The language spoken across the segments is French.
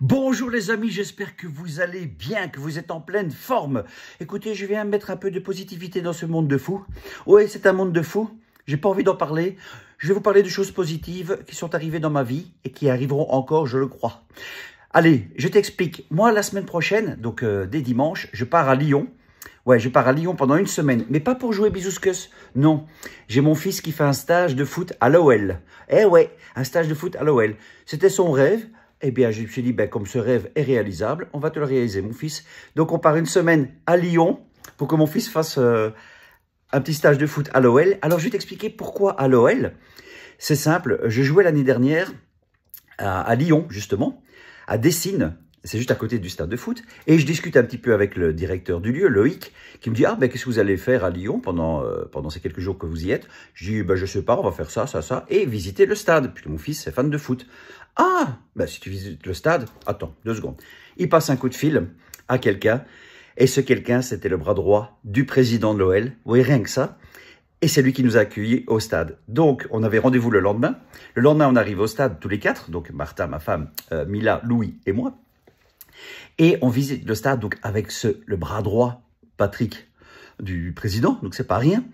Bonjour les amis, j'espère que vous allez bien, que vous êtes en pleine forme. Écoutez, je viens mettre un peu de positivité dans ce monde de fous. Oui, c'est un monde de fous, j'ai pas envie d'en parler. Je vais vous parler de choses positives qui sont arrivées dans ma vie et qui arriveront encore, je le crois. Allez, je t'explique. Moi, la semaine prochaine, donc dès dimanche, je pars à Lyon. Ouais, je pars à Lyon pendant une semaine, mais pas pour jouer bisouskes. Non, j'ai mon fils qui fait un stage de foot à l'OL. Eh ouais, un stage de foot à l'OL. C'était son rêve. Eh bien, je me suis dit, ben, comme ce rêve est réalisable, on va te le réaliser, mon fils. Donc, on part une semaine à Lyon pour que mon fils fasse un petit stage de foot à l'OL. Alors, je vais t'expliquer pourquoi à l'OL. C'est simple, je jouais l'année dernière à Lyon, justement, à Dessines. C'est juste à côté du stade de foot. Et je discute un petit peu avec le directeur du lieu, Loïc, qui me dit « Ah, ben, qu'est-ce que vous allez faire à Lyon pendant ces quelques jours que vous y êtes ?» Je dis ben, « Je sais pas, on va faire ça, ça, ça. » Et visiter le stade, puisque mon fils est fan de foot. « Ah, ben, si tu visites le stade, attends, 2 secondes. » Il passe un coup de fil à quelqu'un. Et ce quelqu'un, c'était le bras droit du président de l'OL. Vous voyez, rien que ça. Et c'est lui qui nous a accueillis au stade. Donc, on avait rendez-vous le lendemain. Le lendemain, on arrive au stade tous les 4. Donc, Martha, ma femme, Mila, Louis et moi. Et on visite le stade donc avec le bras droit, Patrick, du président, donc c'est pas rien.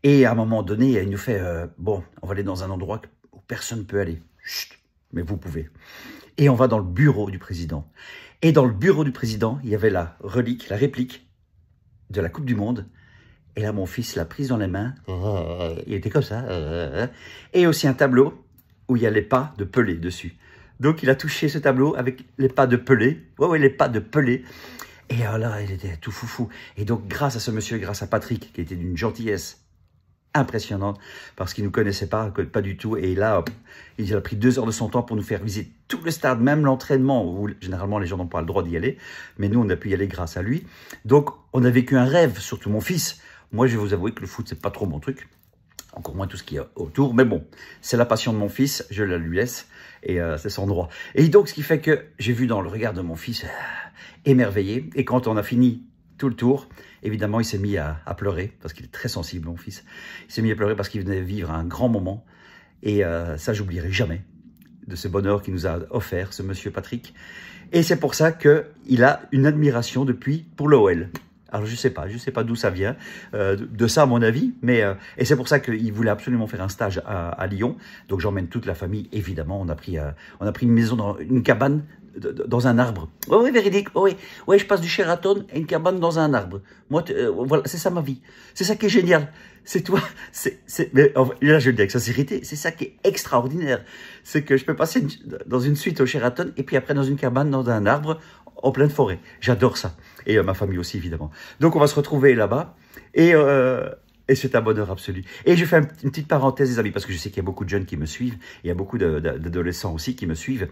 Et à un moment donné, il nous fait bon, on va aller dans un endroit où personne ne peut aller. Chut, mais vous pouvez. Et on va dans le bureau du président. Et dans le bureau du président, il y avait la relique, la réplique de la Coupe du Monde. Et là, mon fils l'a prise dans les mains. Il était comme ça. Et aussi un tableau où il y a les pas de Pelé dessus. Donc, il a touché ce tableau avec les pas de Pelé. Ouais, les pas de Pelé. Et là, il était tout foufou. Et donc, grâce à ce monsieur, grâce à Patrick, qui était d'une gentillesse impressionnante, parce qu'il ne nous connaissait pas du tout. Et là, il a pris 2 heures de son temps pour nous faire visiter tout le stade, même l'entraînement, où généralement les gens n'ont pas le droit d'y aller. Mais nous, on a pu y aller grâce à lui. Donc, on a vécu un rêve, surtout mon fils. Moi, je vais vous avouer que le foot, c'est pas trop mon truc. Encore moins tout ce qu'il y a autour. Mais bon, c'est la passion de mon fils, je la lui laisse. Et c'est son droit. Et donc, ce qui fait que j'ai vu dans le regard de mon fils émerveillé. Et quand on a fini tout le tour, évidemment, il s'est mis à pleurer, parce qu'il est très sensible, mon fils. Il s'est mis à pleurer parce qu'il venait vivre un grand moment. Et ça, j'oublierai jamais de ce bonheur qu'il nous a offert, ce monsieur Patrick. Et c'est pour ça qu'il a une admiration depuis pour l'OL. Alors, je sais pas d'où ça vient, de ça à mon avis, mais et c'est pour ça qu'il voulait absolument faire un stage à Lyon. Donc, j'emmène toute la famille, évidemment. On a pris une maison, une cabane dans un arbre. Oui, véridique, oui, je passe du Sheraton à une cabane dans un arbre. Moi, voilà, c'est ça ma vie. C'est ça qui est génial. C'est toi, mais là, je le dis avec sincérité, c'est ça qui est extraordinaire. C'est que je peux passer dans une suite au Sheraton et puis après dans une cabane dans un arbre en pleine forêt. J'adore ça. Et ma famille aussi, évidemment. Donc, on va se retrouver là-bas. Et c'est un bonheur absolu. Et je fais une petite parenthèse, les amis, parce que je sais qu'il y a beaucoup de jeunes qui me suivent. Il y a beaucoup d'adolescents aussi qui me suivent.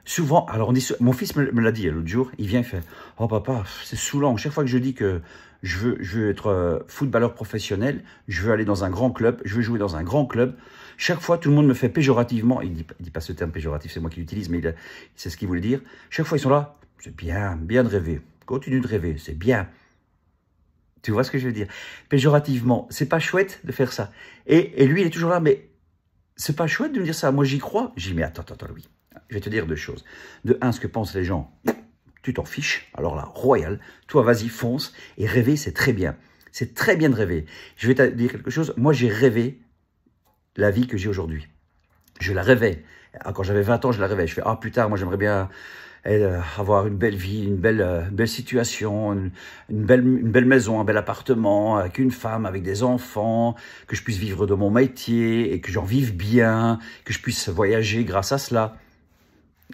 Souvent, alors on dit, mon fils me l'a dit l'autre jour, il vient et fait « Oh papa, c'est saoulant. Chaque fois que je dis que je veux être footballeur professionnel, je veux aller dans un grand club, je veux jouer dans un grand club. Chaque fois, tout le monde me fait péjorativement. » Il dit pas ce terme péjoratif, c'est moi qui l'utilise, mais c'est ce qu'il voulait dire. Chaque fois, ils sont là. C'est bien de rêver. Continue de rêver, c'est bien. Tu vois ce que je veux dire? Péjorativement, c'est pas chouette de faire ça. Et lui, il est toujours là, mais c'est pas chouette de me dire ça. Moi, j'y crois. J'ai dit, mais attends, Louis. Je vais te dire 2 choses. De 1, ce que pensent les gens, tu t'en fiches. Alors là, royal. Toi, vas-y, fonce. Et rêver, c'est très bien. C'est très bien de rêver. Je vais te dire quelque chose. Moi, j'ai rêvé la vie que j'ai aujourd'hui. Je la rêvais. Quand j'avais 20 ans, je la rêvais. Je fais, plus tard, moi, j'aimerais bien avoir une belle vie, une belle situation, une belle maison, un bel appartement, avec une femme, avec des enfants, que je puisse vivre de mon métier et que j'en vive bien, que je puisse voyager grâce à cela.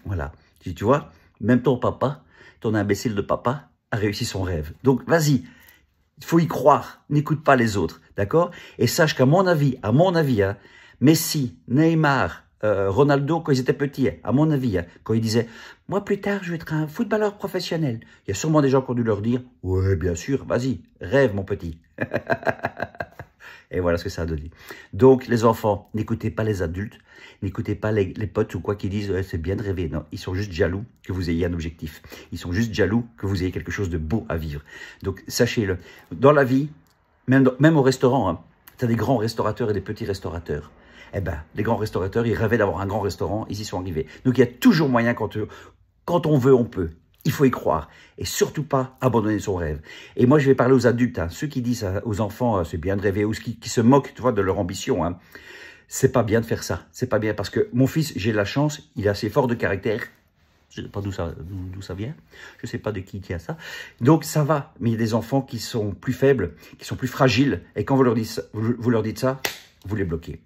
Voilà. Tu vois, même ton papa, ton imbécile de papa, a réussi son rêve. Donc, vas-y, il faut y croire. N'écoute pas les autres, d'accord? Et sache qu'à mon avis, hein, Messi, Neymar, Ronaldo, quand ils étaient petits, à mon avis, hein, quand ils disaient « Moi, plus tard, je vais être un footballeur professionnel », il y a sûrement des gens qui ont dû leur dire « Ouais, bien sûr, vas-y, rêve, mon petit. » Et voilà ce que ça a donné. Donc, les enfants, n'écoutez pas les adultes, n'écoutez pas les potes ou quoi qui disent « C'est bien de rêver ». Non, ils sont juste jaloux que vous ayez un objectif. Ils sont juste jaloux que vous ayez quelque chose de beau à vivre. Donc, sachez-le. Dans la vie, même au restaurant, hein, tu as des grands restaurateurs et des petits restaurateurs. Eh ben, les grands restaurateurs, ils rêvaient d'avoir un grand restaurant, ils y sont arrivés. Donc, il y a toujours moyen, Quand on veut, on peut. Il faut y croire. Et surtout pas abandonner son rêve. Et moi, je vais parler aux adultes, hein, ceux qui disent aux enfants, c'est bien de rêver, ou qui se moquent, tu vois, de leur ambition. Hein. C'est pas bien de faire ça. C'est pas bien parce que mon fils, j'ai de la chance, il est assez fort de caractère. Je ne sais pas d'où ça vient. Je ne sais pas de qui tient ça. Donc, ça va. Mais il y a des enfants qui sont plus faibles, qui sont plus fragiles. Et quand vous leur dites ça, vous les bloquez.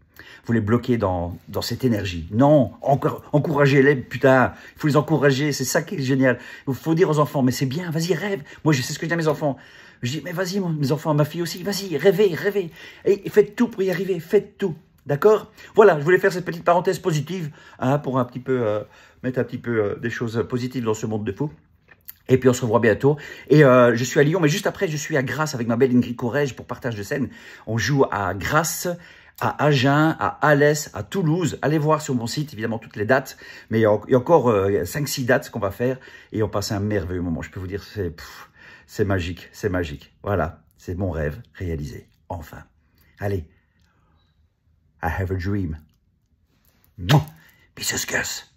Vous les bloquez dans cette énergie. Non, encouragez-les, putain. Il faut les encourager, c'est ça qui est génial. Il faut dire aux enfants, mais c'est bien, vas-y, rêve. Moi, je sais ce que je dis à mes enfants. Je dis, mais vas-y, mes enfants, ma fille aussi, vas-y, rêvez, rêvez. Et faites tout pour y arriver, faites tout. D'accord? Voilà, je voulais faire cette petite parenthèse positive, hein, pour un petit peu mettre un petit peu des choses positives dans ce monde de fou. Et puis on se revoit bientôt. Et je suis à Lyon, mais juste après, je suis à Grasse avec ma belle Ingrid Courrèges pour partage de scène. On joue à Grasse, à Agen, à Alès, à Toulouse. Allez voir sur mon site, évidemment, toutes les dates. Mais il y a encore 5-6 dates qu'on va faire. Et on passe un merveilleux moment. Je peux vous dire, c'est magique, c'est magique. Voilà, c'est mon rêve réalisé. Enfin. Allez, I have a dream. Bisous, Gus.